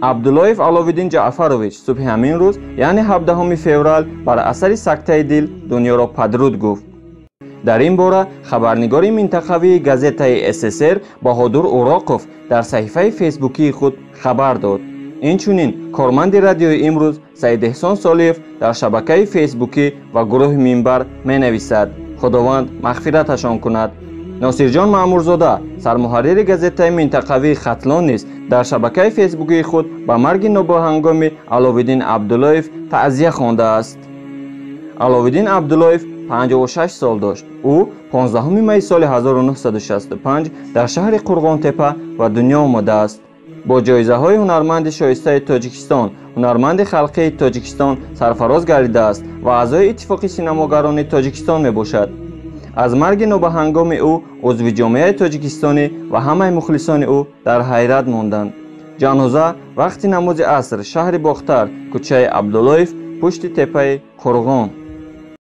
عبداللهیف علویدین جعفرویچ صبح همین روز یعنی 17 فوریه بر اثر سکته دل دنیا را پدرود گفت. در این باره خبرنگار منطقوی گازیته SSR بهادر اوراقوف در صفحه فیسبوکی خود خبر داد. اینچنین کارمند رادیوی امروز سید احسان صالح در شبکه فیسبوکی و گروه منبر می نویسد خداوند مغفرتشان کند. ناصرجان مامورزاده سرمحرر گازیته منطقوی ختلان نیز در شبکه فیسبوکی خود به مرگ نابهنگام علویدین عبداللهیف تعزیه خوانده است. علویدین عبداللهیف 56 سال داشت. او 15 می سال 1965 در شهر قرغانتپه و دنیا آمده است. با جایزه های هنرمند شایسته تاجیکستان، هنرمند خلقی تاجیکستان سرفراز گردیده است و اعضای اتفاق سینماگران تاجیکستان می باشد. از مرگ نابهنگام او عضو جامعه تاجیکستانی و همه مخلصان او در حیرت ماندند. جنازه وقتی نماز عصر شهر باختر کوچه عبداللهیف پشت تپه قرغان